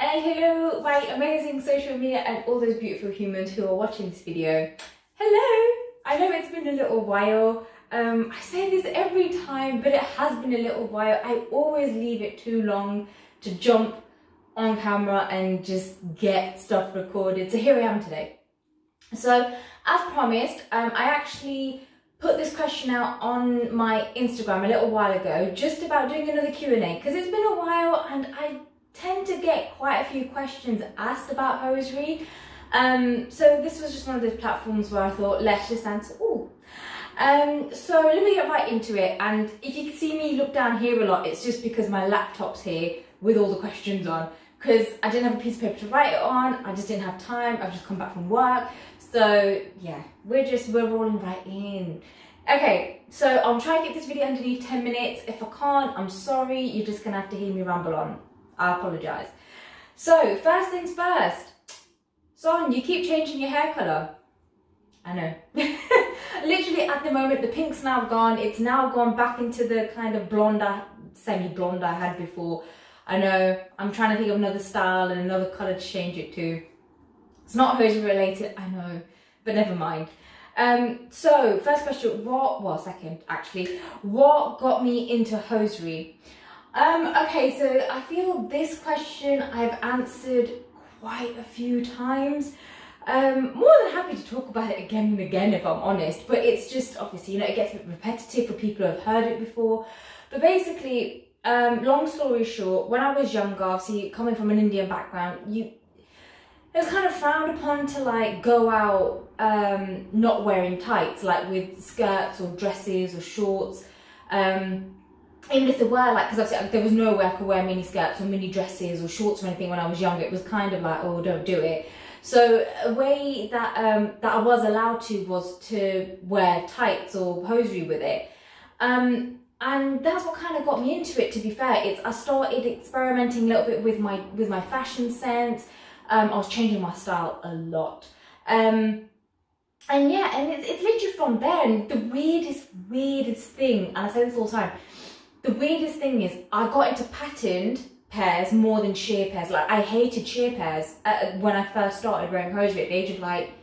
And hello my amazing social media and all those beautiful humans who are watching this video. Hello! I know it's been a little while. I say this every time, but it has been a little while. I always leave it too long to jump on camera and just get stuff recorded. So here I am today. So as promised, I actually put this question out on my Instagram a little while ago, just about doing another Q&A, because it's been a while and I tend to get quite a few questions asked about hosiery. So this was just one of those platforms where I thought, let's just answer all. So let me get right into it, and if you can see me look down here a lot, it's just because my laptop's here with all the questions on, because I didn't have a piece of paper to write it on. I just didn't have time. I've just come back from work. So yeah, we're rolling right in. Okay, so I'll try and get this video underneath 10 minutes. If I can't, I'm sorry. You're just gonna have to hear me ramble on. I apologise. So first things first. Son, you keep changing your hair colour. I know. Literally at the moment, the pink's now gone. It's now gone back into the kind of blonde, semi-blonde I had before. I know, I'm trying to think of another style and another colour to change it to. It's not hosiery related, I know, but never mind. So first question, second actually, what got me into hosiery? Okay, so I feel this question I've answered quite a few times. More than happy to talk about it again and again if I'm honest, but it's just obviously, you know, it gets a bit repetitive for people who have heard it before. But basically, long story short, when I was younger, obviously coming from an Indian background, it was kind of frowned upon to like go out not wearing tights, like with skirts or dresses or shorts. Even if there were, like, because obviously there was no way I could wear mini skirts or mini dresses or shorts or anything when I was younger. It was kind of like, oh, don't do it. So a way that that I was allowed to was to wear tights or hosiery with it. And that's what kind of got me into it, to be fair. I started experimenting a little bit with my fashion sense. I was changing my style a lot. And yeah, and it's literally from there. And the weirdest thing, and I say this all the time, the weirdest thing is I got into patterned pairs more than sheer pairs. Like, I hated sheer pairs when I first started wearing hosiery at the age of like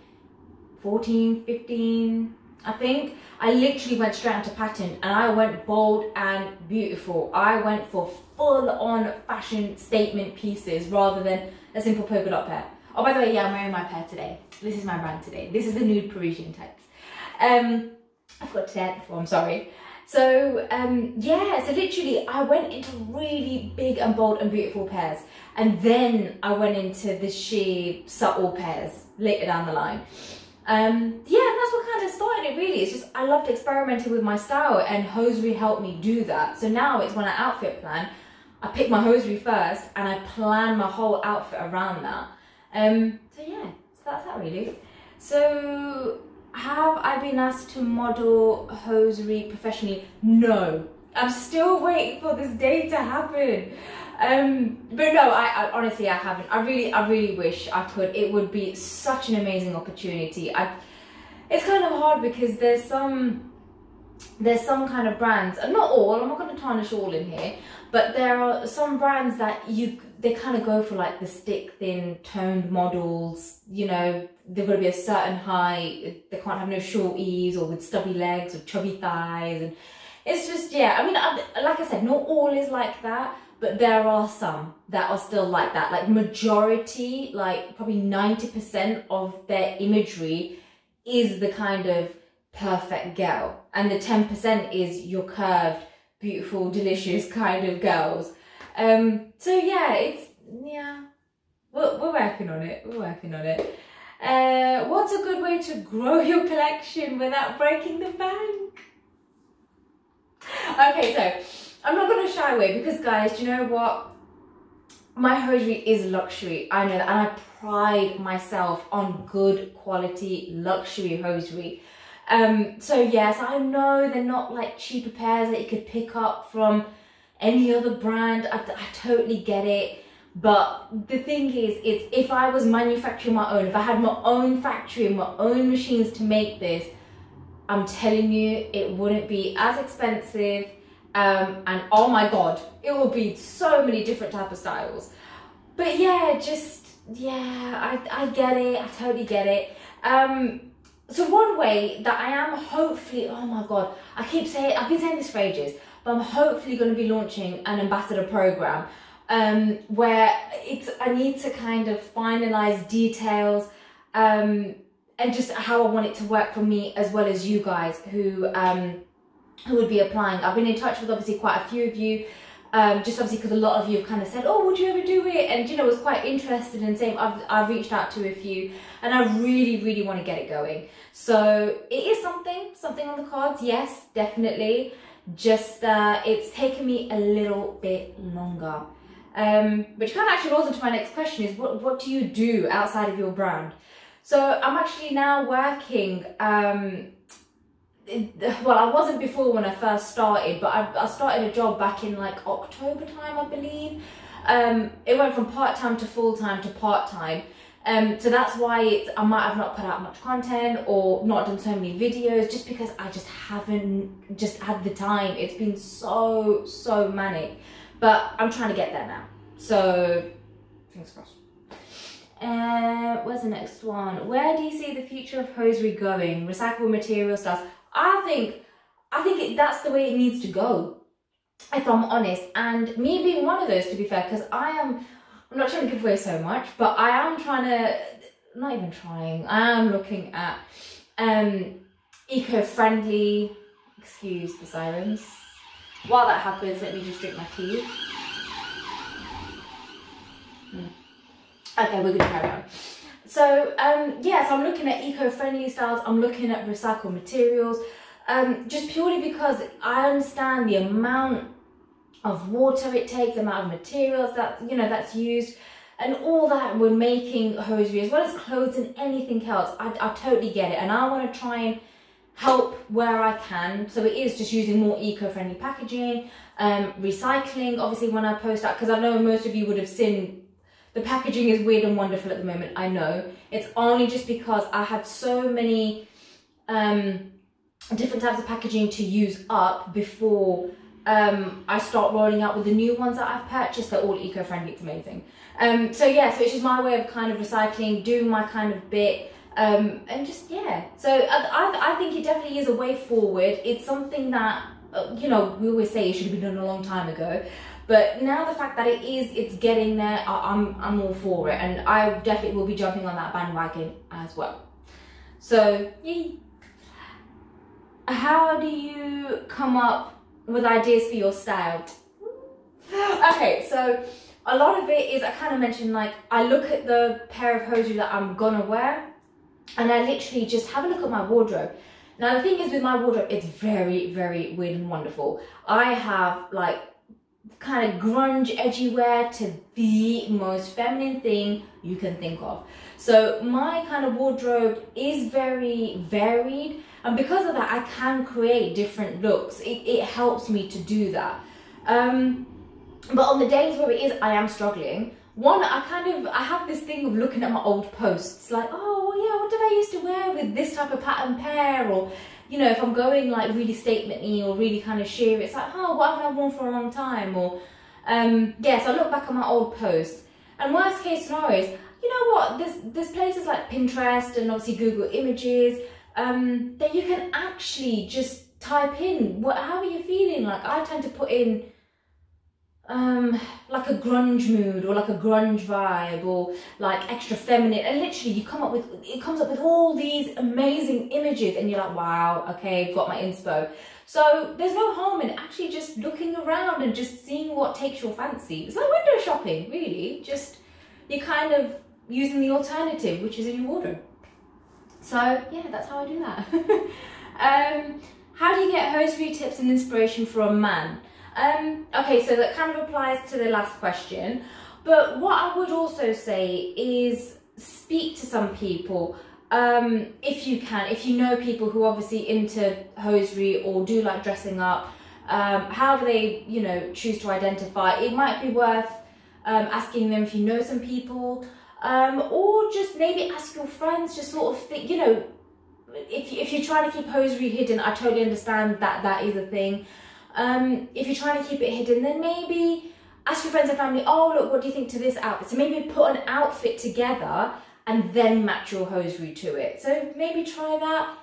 14, 15, I think. I literally went straight into patterned and I went bold and beautiful. I went for full-on fashion statement pieces rather than a simple polka dot pair. Oh, by the way, yeah, I'm wearing my pair today. This is my brand today. This is the nude Parisian tights. I forgot to say that before, I'm sorry. So yeah, so literally I went into really big and bold and beautiful pairs, and then I went into the sheer subtle pairs later down the line. Yeah, and that's what kind of started it really. It's just I loved experimenting with my style, and hosiery helped me do that. So now it's when I outfit plan, I pick my hosiery first and I plan my whole outfit around that. So yeah, so that's that really. So have I been asked to model hosiery professionally? No, I'm still waiting for this day to happen. But no, I honestly, I haven't. I really wish I could. It would be such an amazing opportunity. It's kind of hard because there's some kind of brands, and not all, I'm not going to tarnish all in here, but there are some brands that they kind of go for like the stick thin toned models, you know, they've got to be a certain height, they can't have no shorties or with stubby legs or chubby thighs, and it's just, yeah, I mean, like I said, not all is like that, but there are some that are still like that. Like majority, like probably 90% of their imagery is the kind of perfect girl, and the 10% is your curved, beautiful, delicious kind of girls. So yeah, we're working on it. What's a good way to grow your collection without breaking the bank? Okay, so I'm not going to shy away, because guys, do you know what? My hosiery is luxury, I know that, and I pride myself on good quality luxury hosiery. So yes, I know they're not like cheaper pairs that you could pick up from any other brand. I totally get it. But the thing is, if I was manufacturing my own, if I had my own factory and my own machines to make this, I'm telling you, it wouldn't be as expensive. And oh my God, it will be so many different type of styles. But yeah, just, yeah, I get it. I totally get it. So one way that I am hopefully, oh my God, I've been saying this for ages, but I'm hopefully going to be launching an ambassador program where I need to kind of finalize details and just how I want it to work for me as well as you guys who would be applying. I've been in touch with obviously quite a few of you, just obviously because a lot of you have kind of said, oh, would you ever do it? And you know, was quite interested in saying I've reached out to a few, and I really want to get it going. So it is something on the cards, yes, definitely. Just it's taken me a little bit longer. Which kind of actually rolls into my next question is what do you do outside of your brand? So I'm actually now working, well, I wasn't before when I first started, but I started a job back in like October time, I believe. It went from part-time to full-time to part-time. So that's why I might have not put out much content or not done so many videos, just because I just haven't just had the time. It's been so manic, but I'm trying to get there now. So fingers crossed. Where's the next one? Where do you see the future of hosiery going? Recyclable material styles. I think that's the way it needs to go, if I'm honest. And me being one of those, to be fair, because I'm not trying to give away so much, but I am trying to, not even trying, I am looking at eco-friendly, excuse the sirens. While that happens, let me just drink my tea. Okay, we're gonna carry on. So yeah, so I'm looking at eco-friendly styles, I'm looking at recycled materials, just purely because I understand the amount of water it takes, the amount of materials that, you know, that's used, and all that when making hosiery, as well as clothes and anything else. I totally get it, and I want to try and help where I can. So it is just using more eco-friendly packaging, recycling, obviously when I post that, because I know most of you would have seen the packaging is weird and wonderful at the moment. I know it's only just because I had so many different types of packaging to use up before I start rolling out with the new ones that I've purchased. They're all eco-friendly. It's amazing. So yeah, so it's just my way of kind of recycling, doing my kind of bit, and just, yeah. So I think it definitely is a way forward. It's something that, you know, we always say it should have been done a long time ago. But now the fact that it's getting there, I'm all for it, and I definitely will be jumping on that bandwagon as well. So, yay. How do you come up with ideas for your style? Okay, so a lot of it is, I kind of mentioned, like, I look at the pair of hosiery that I'm gonna wear, and I literally just have a look at my wardrobe. Now the thing is with my wardrobe, it's very weird and wonderful. I have like kind of grunge edgy wear to the most feminine thing you can think of. So my kind of wardrobe is very varied, and because of that I can create different looks. It helps me to do that. But on the days where it is, I am struggling. One, I have this thing of looking at my old posts, like, oh yeah, what did I used to wear with this type of pattern pair? Or, you know, if I'm going like really statement-y or really kind of sheer, it's like, oh, what haven't I worn for a long time? Or, yeah, so I look back at my old posts. And worst case scenarios, you know what, there's places like Pinterest and obviously Google Images, that you can actually just type in, how are you feeling? Like, I tend to put in, like a grunge mood or like a grunge vibe or like extra feminine, and literally it comes up with all these amazing images, and you're like, wow, okay, got my inspo. So there's no harm in actually just looking around and just seeing what takes your fancy. It's like window shopping, really. Just, you're kind of using the alternative, which is in your wardrobe. So yeah, that's how I do that. How do you get hosiery tips and inspiration for a man? Okay, so that kind of applies to the last question, but what I would also say is speak to some people, if you can, if you know people who are obviously into hosiery or do like dressing up, however they, you know, choose to identify. It might be worth asking them if you know some people, or just maybe ask your friends, just sort of think, you know, if you're trying to keep hosiery hidden, I totally understand that that is a thing. If you're trying to keep it hidden, then maybe ask your friends and family, oh look, what do you think to this outfit? So maybe put an outfit together and then match your hosiery to it. So maybe try that.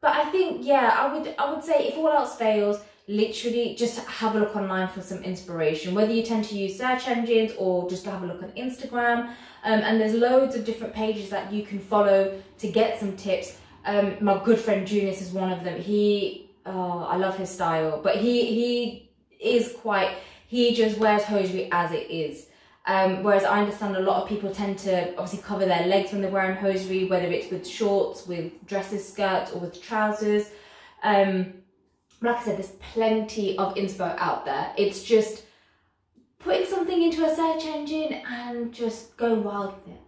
But I think, yeah, I would say if all else fails, literally just have a look online for some inspiration, whether you tend to use search engines or just have a look on Instagram. And there's loads of different pages that you can follow to get some tips. My good friend Junius is one of them. I love his style, but he just wears hosiery as it is. Whereas I understand a lot of people tend to obviously cover their legs when they're wearing hosiery, whether it's with shorts, with dresses, skirts, or with trousers. Like I said, there's plenty of inspo out there. It's just putting something into a search engine and just going wild with it.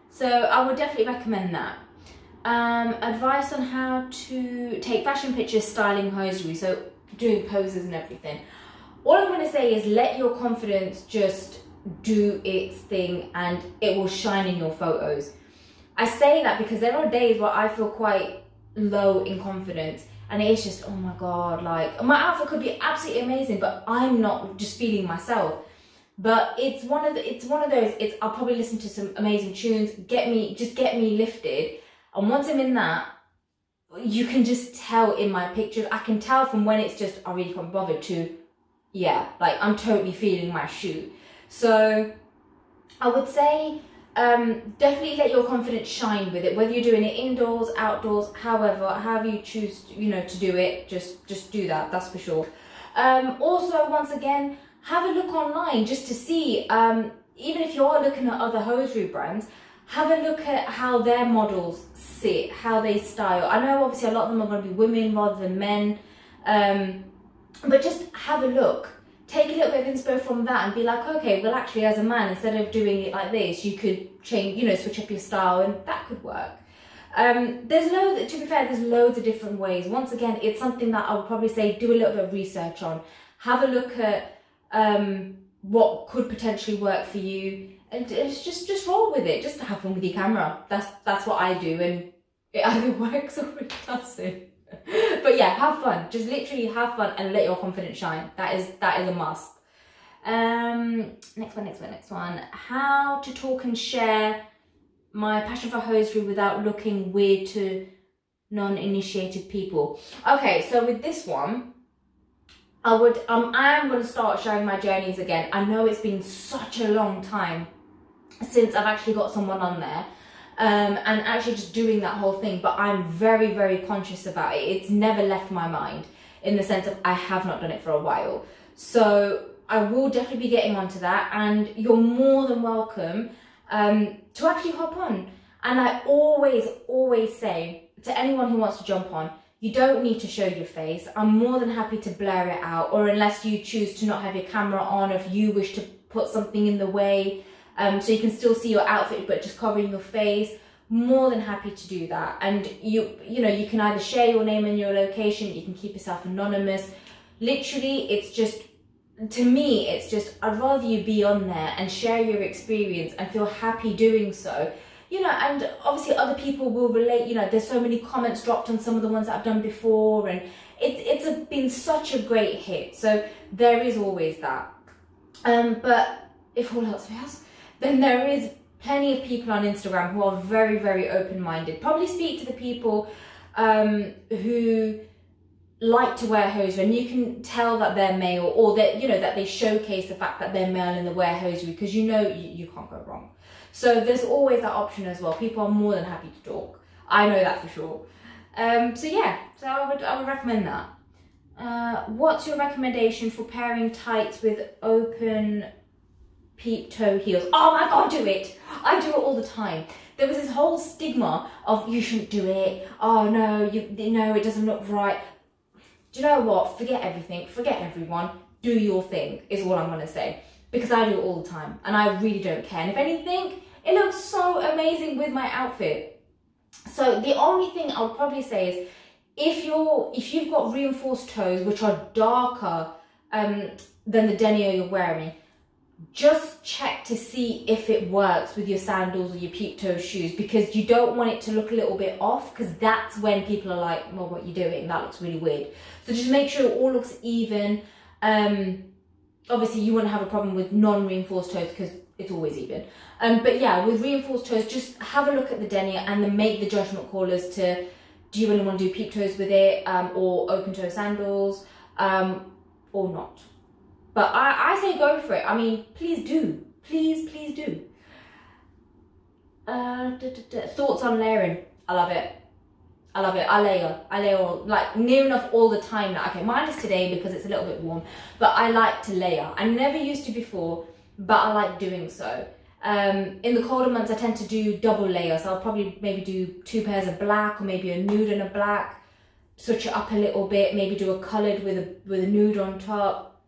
So I would definitely recommend that. Advice on how to take fashion pictures styling hosiery, so doing poses and everything. All I'm going to say is let your confidence just do its thing and it will shine in your photos. I say that because there are days where I feel quite low in confidence and it's just, oh my god, like my outfit could be absolutely amazing but I'm not just feeling myself. But it's one of those, I'll probably listen to some amazing tunes, get me lifted, and once I'm in that, you can just tell in my pictures. I can tell from when it's just I really can't be bothered to, yeah, like I'm totally feeling my shoot. So I would say definitely let your confidence shine with it, whether you're doing it indoors, outdoors, however you choose to do it, just do that, that's for sure. Also, once again, have a look online just to see, even if you are looking at other hosiery brands, have a look at how their models sit, how they style. I know obviously a lot of them are going to be women rather than men, but just have a look. Take a little bit of inspo from that and be like, okay, well actually as a man, instead of doing it like this, you could change, switch up your style, and that could work. To be fair, there's loads of different ways. Once again, it's something that I would probably say do a little bit of research on. Have a look at what could potentially work for you, and just roll with it. Just have fun with your camera. That's what I do, and it either works or it doesn't. But yeah, have fun. Just literally have fun and let your confidence shine. That is a must. Next one. How to talk and share my passion for hosiery without looking weird to non-initiated people. Okay, so with this one, I am going to start sharing my journeys again. I know it's been such a long time since I've actually got someone on there. And actually just doing that whole thing, but I'm very, very conscious about it. It's never left my mind in the sense of I have not done it for a while. So I will definitely be getting onto that, and you're more than welcome to actually hop on. And I always say to anyone who wants to jump on, you don't need to show your face. I'm more than happy to blur it out, or unless you choose to not have your camera on, if you wish to put something in the way, so you can still see your outfit but just covering your face, more than happy to do that. And you can either share your name and your location, you can keep yourself anonymous. Literally, it's just, to me, it's just, I'd rather you be on there and share your experience and feel happy doing so. And obviously other people will relate. There's so many comments dropped on some of the ones that I've done before, and it's been such a great hit. So there is always that. But if all else fails, then there is plenty of people on Instagram who are very, very open-minded. Probably speak to the people who like to wear hosiery, and you can tell that they're male, or that that they showcase the fact that they're male and they wear hosiery, because you can't go wrong. So there's always that option as well. People are more than happy to talk. I know that for sure. So yeah, so I would recommend that. What's your recommendation for pairing tights with open peep toe heels? Oh my god, do it! I do it all the time. There was this whole stigma of you shouldn't do it. Oh no, it doesn't look right. Do you know what? Forget everything. Forget everyone. Do your thing is all I'm gonna say, because I do it all the time and I really don't care. And if anything, it looks so amazing with my outfit. So the only thing I would probably say is, if you've got reinforced toes which are darker than the denier you're wearing, just check to see if it works with your sandals or your peep toe shoes, because you don't want it to look a little bit off, because that's when people are like, well, what are you doing? That looks really weird. So just make sure it all looks even. obviously you wouldn't have a problem with non-reinforced toes because it's always even. But yeah, with reinforced toes, just have a look at the denier and then make the judgment call as to, do you really want to do peep toes with it, or open toe sandals, or not. But I say go for it. I mean, please do. Please do. Thoughts on layering? I love it. I love it. I layer like near enough all the time now. Okay, mine is today because it's a little bit warm, but I like to layer. I never used to before, but I like doing so. In the colder months, I tend to do double layers. So I'll probably maybe do 2 pairs of black, or maybe a nude and a black, switch it up a little bit, maybe do a coloured with a nude on top.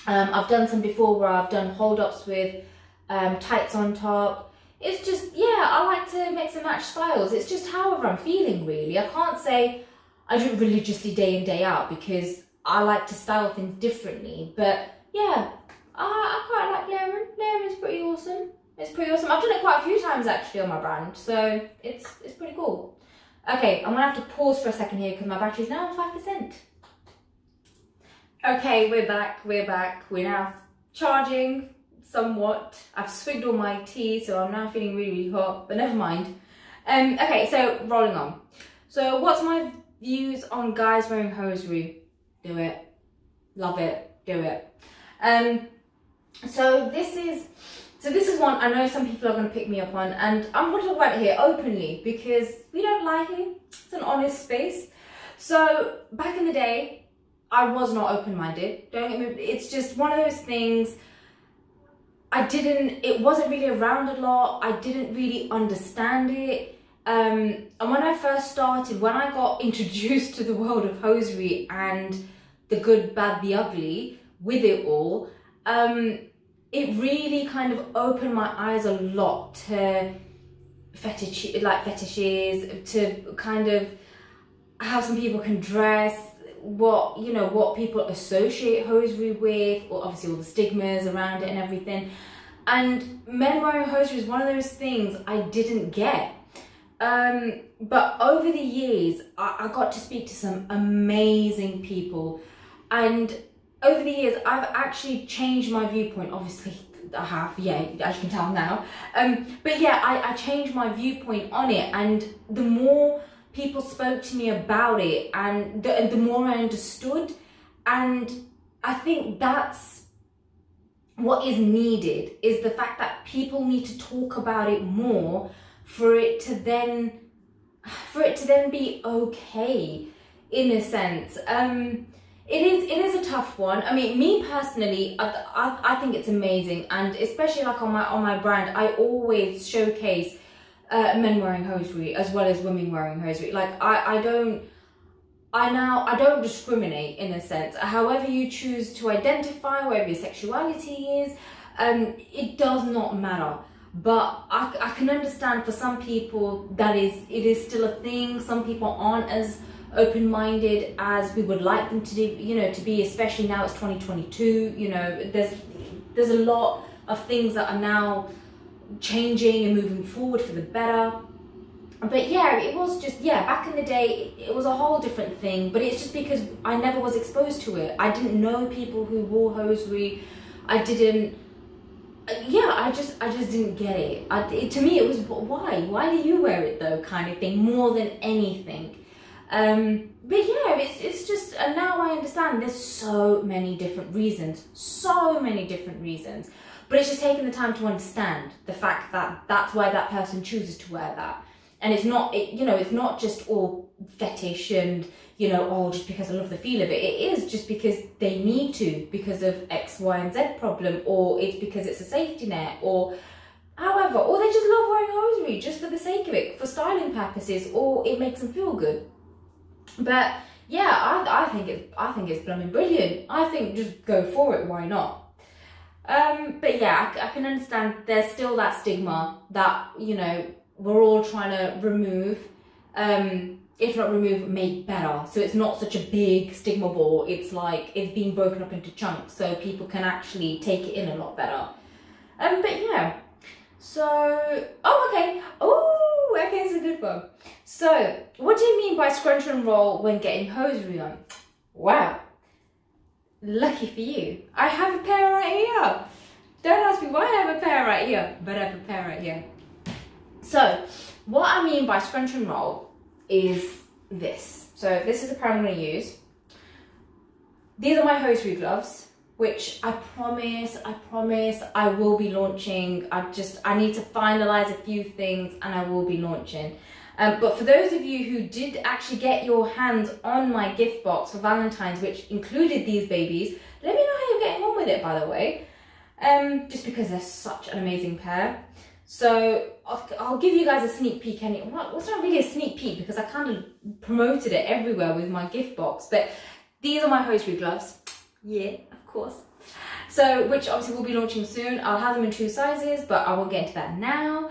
I've done some before where I've done hold-ups with tights on top. It's just, yeah, I like to mix and match styles. It's just however I'm feeling, really. I can't say I do it religiously day in, day out, because I like to style things differently. But yeah, I quite like layering. Layering is pretty awesome. It's pretty awesome. I've done it quite a few times actually on my brand, so it's pretty cool. Okay, I'm gonna have to pause for a second here because my battery's now on 5%. Okay, we're back. We're now charging somewhat. I've swigged all my tea, so I'm now feeling really hot, but never mind. Okay, so rolling on. So what's my views on guys wearing hosiery? Do it. Love it. Do it. So this is one I know some people are going to pick me up on, and I'm going to talk about it here openly because we don't lie here. It's an honest space. So back in the day, I was not open-minded. Don't get me. It's just one of those things. It wasn't really around a lot. I didn't really understand it. And when I first started, when I got introduced to the world of hosiery and the good, bad, the ugly with it all, it really kind of opened my eyes a lot to fetishes, to kind of how some people can dress, what people associate hosiery with, or obviously all the stigmas around it and everything. And men wearing hosiery is one of those things I didn't get. But over the years, I got to speak to some amazing people, and over the years, I've actually changed my viewpoint. Obviously, I have, yeah, as you can tell now. But yeah, I changed my viewpoint on it, and the more people spoke to me about it, and the more I understood, and I think that's what is needed, is the fact that people need to talk about it more for it to then be okay, in a sense. It is a tough one. I mean, me personally, I think it's amazing, and especially like on my brand, I always showcase men wearing hosiery as well as women wearing hosiery. Like I don't discriminate, in a sense. However you choose to identify, whatever your sexuality is, it does not matter. But I can understand for some people that it is still a thing. Some people aren't as open-minded as we would like them to do, to be, especially now it's 2022. There's a lot of things that are now changing and moving forward for the better. But yeah, it was just, yeah, back in the day it was a whole different thing, but it's just because I never was exposed to it. I didn't know people who wore hosiery. I just didn't get it. To me it was, why do you wear it though, kind of thing, more than anything. But yeah, it's just, and now I understand there's so many different reasons, but it's just taking the time to understand the fact that that's why that person chooses to wear that. And it's not, it's not just all fetish and, oh, just because I love the feel of it. It is just because they need to, because of X, Y, and Z problem, or it's because it's a safety net, or however, or they just love wearing hosiery just for the sake of it, for styling purposes, or it makes them feel good. But yeah, I think it's blooming brilliant. I think just go for it, why not? But yeah, I can understand there's still that stigma that, we're all trying to remove, if not remove, make better. So it's not such a big stigma ball. It's like it's being broken up into chunks so people can actually take it in a lot better. But yeah, so, okay, it's a good one. So, what do you mean by scrunch and roll when getting hosiery on? Wow. lucky for you, I have a pair right here. Don't ask me why I have a pair right here, but I have a pair right here. So what I mean by scrunch and roll is this. So this is the pair I'm going to use. These are my hosiery gloves, which I promise I will be launching. I need to finalize a few things and I will be launching. But for those of you who did actually get your hands on my gift box for Valentine's, which included these babies, let me know how you're getting on with it, by the way. Just because they're such an amazing pair. So I'll give you guys a sneak peek. Well, it's not really a sneak peek because I kind of promoted it everywhere with my gift box. But these are my hosiery gloves. Yeah, of course. So, which obviously will be launching soon. I'll have them in 2 sizes, but I won't get into that now.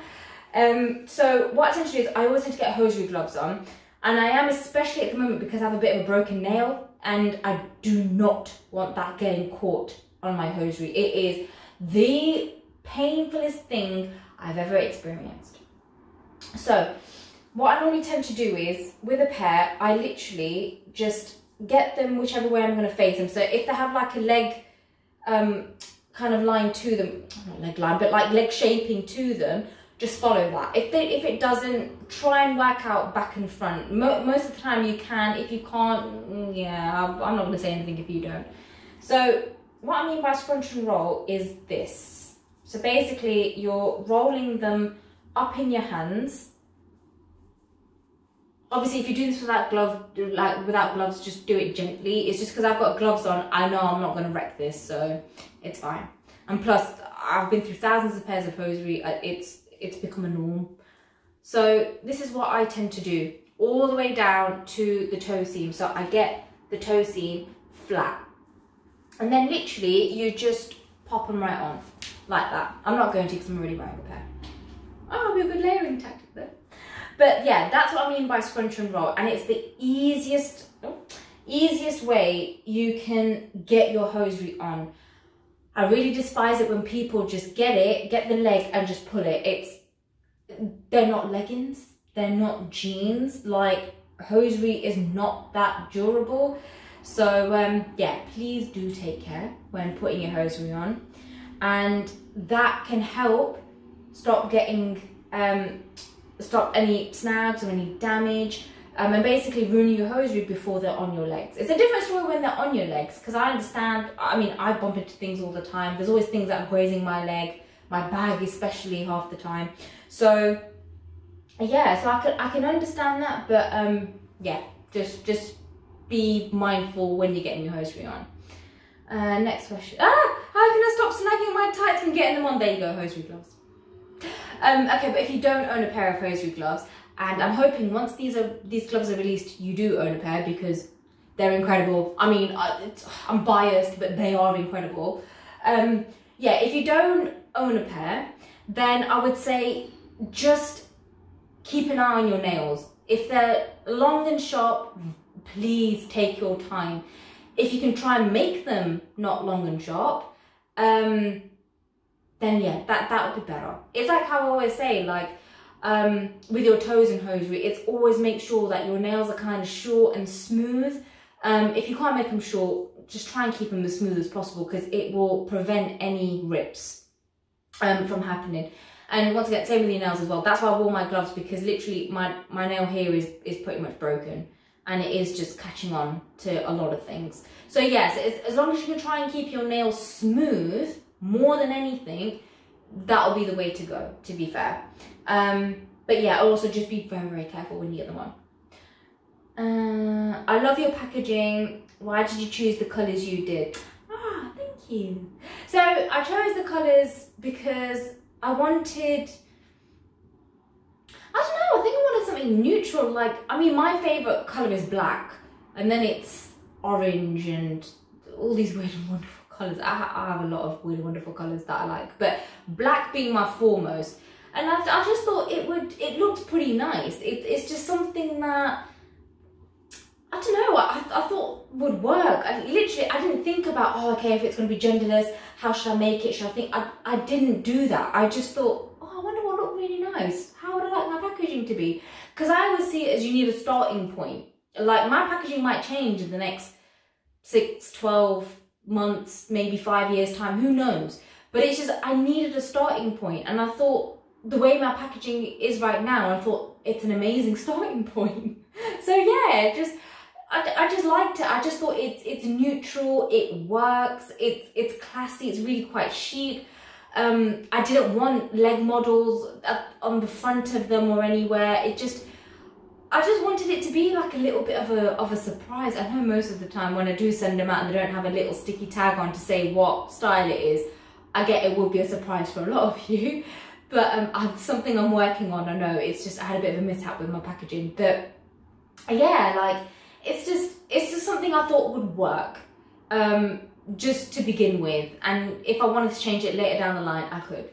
So what I tend to do is I always tend to get hosiery gloves on. And I am, especially at the moment, because I have a bit of a broken nail. And I do not want that getting caught on my hosiery. It is the painfulest thing I've ever experienced. So what I normally tend to do is, with a pair, I literally just get them whichever way I'm going to face them. So if they have like a leg kind of line to them, not leg line, but like leg shaping to them, just follow that. If it doesn't, try and work out back and front. Most of the time you can. If you can't, yeah, I'm not going to say anything if you don't. So what I mean by scrunch and roll is this. So basically you're rolling them up in your hands. Obviously, if you do this without gloves, just do it gently. It's just because I've got gloves on, I know I'm not going to wreck this, so it's fine. And plus, I've been through thousands of pairs of hosiery. It's become a norm. So this is what I tend to do, all the way down to the toe seam. So I get the toe seam flat, and then literally you just pop them right on like that. I'm not going to because I'm already wearing a pair. Oh, it'll be a good layering tactic though. But yeah, that's what I mean by scrunch and roll, and it's the easiest way you can get your hosiery on. I really despise it when people just get the leg and just pull it. They're not leggings, they're not jeans. Like, hosiery is not that durable. So yeah, please do take care when putting your hosiery on, and that can help stop any snags or any damage, and basically ruin your hosiery before they're on your legs. It's a different story when they're on your legs, because I understand, I mean, I bump into things all the time. There's always things that are grazing my leg, my bag especially half the time. So yeah, so I can understand that, but yeah, just be mindful when you're getting your hosiery on. Next question. How can I stop snagging my tights and getting them on? There you go, hosiery gloves. Okay, but if you don't own a pair of hosiery gloves, and I'm hoping once these gloves are released, you do own a pair, because they're incredible. I mean, I'm biased, but they are incredible. Yeah, if you don't own a pair, then I would say just keep an eye on your nails. If they're long and sharp, please take your time. If you can try and make them not long and sharp, then yeah, that would be better. It's like how I always say, like, with your toes and hosiery, it's always make sure that your nails are kind of short and smooth. If you can't make them short, just try and keep them as smooth as possible, because it will prevent any rips from happening. And once again, same with your nails as well. That's why I wore my gloves, because literally my nail here is pretty much broken, and it is just catching on to a lot of things. So yes, as long as you can try and keep your nails smooth, more than anything, that'll be the way to go, to be fair. But yeah, also just be very, very careful when you get them on. I love your packaging. Why did you choose the colours you did? Ah, thank you. So I chose the colours because I wanted, I don't know, I think I wanted something neutral. Like, I mean, my favourite colour is black, and then it's orange and all these weird and wonderful colours. I have a lot of weird and wonderful colours that I like, but black being my foremost. And I just thought it looked pretty nice. It's just something that, I don't know, I thought would work. I didn't think about, oh, okay, if it's going to be genderless, how should I make it? Should I think? I didn't do that. I just thought, oh, I wonder what looked really nice. How would I like my packaging to be? Because I always see it as you need a starting point. Like, my packaging might change in the next 6, 12, months, maybe 5 years time, who knows? But it's just, I needed a starting point, and I thought the way my packaging is right now, I thought it's an amazing starting point. So yeah, I just liked it. I just thought it's neutral, it works, it's classy, it's really quite chic. I didn't want leg models on the front of them or anywhere. I just wanted it to be like a little bit of a surprise. I know most of the time when I do send them out and they don't have a little sticky tag on to say what style it is, I get it will be a surprise for a lot of you. But it's something I'm working on. I know it's just, I had a bit of a mishap with my packaging, but yeah, like it's just something I thought would work, just to begin with, and if I wanted to change it later down the line, I could.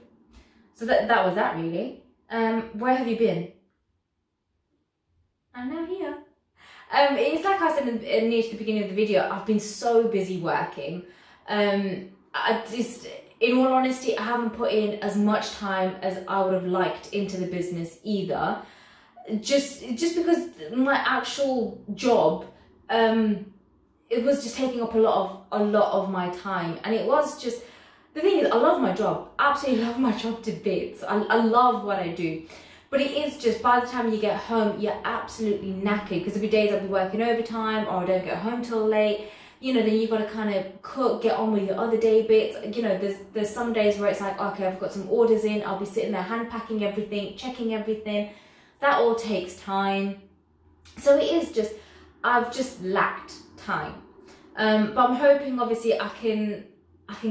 So that was that really. Where have you been? I'm now here. It's like I said near to the beginning of the video, I've been so busy working. In all honesty, I haven't put in as much time as I would have liked into the business either. Just because my actual job, it was just taking up a lot of my time, and it was just, the thing is, I love my job, absolutely love my job to bits. I love what I do, but it is just, by the time you get home, you're absolutely knackered, because there'll be days I'll be working overtime, or I don't get home till late. You know, then you've got to kind of cook, get on with your other day bits. You know, there's some days where it's like, okay, I've got some orders in, I'll be sitting there hand packing everything, checking everything. That all takes time. So it is just, I've just lacked time. But I'm hoping obviously I can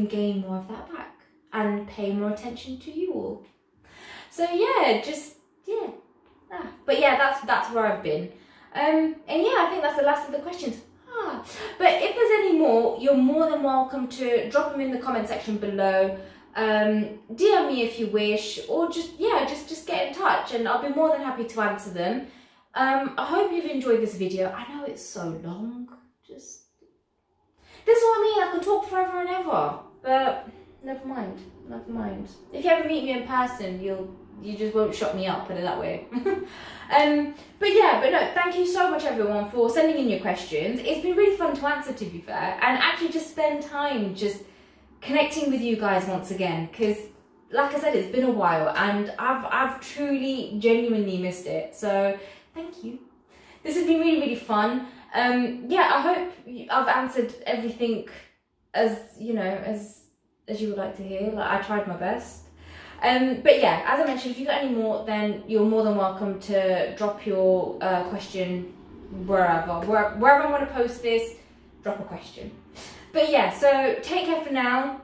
gain more of that back and pay more attention to you all. So yeah, but yeah, that's where I've been. And yeah, I think that's the last of the questions. But if there's any more, you're more than welcome to drop them in the comment section below. DM me if you wish, or just get in touch, and I'll be more than happy to answer them. I hope you've enjoyed this video. I know it's so long. This is what I mean. I could talk forever and ever, but never mind. If you ever meet me in person, you just won't shut me up, put it that way. But no, thank you so much everyone for sending in your questions. It's been really fun to answer, to be fair, and actually just spend time just connecting with you guys once again, because like I said, it's been a while and I've truly genuinely missed it. So thank you. This has been really fun. Yeah, I hope I've answered everything as you know, as you would like to hear. Like, I tried my best. But yeah, as I mentioned, if you've got any more, then you're more than welcome to drop your question wherever I'm going to post this. Drop a question. But yeah, so take care for now.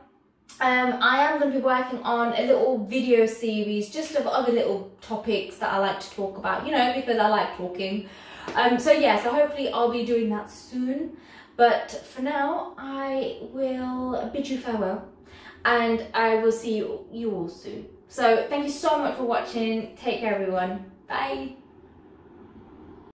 I am going to be working on a little video series just of other little topics that I like to talk about, you know, because I like talking. So yeah, so hopefully I'll be doing that soon. But for now, I will bid you farewell, and I will see you all soon. So thank you so much for watching. Take care everyone. Bye.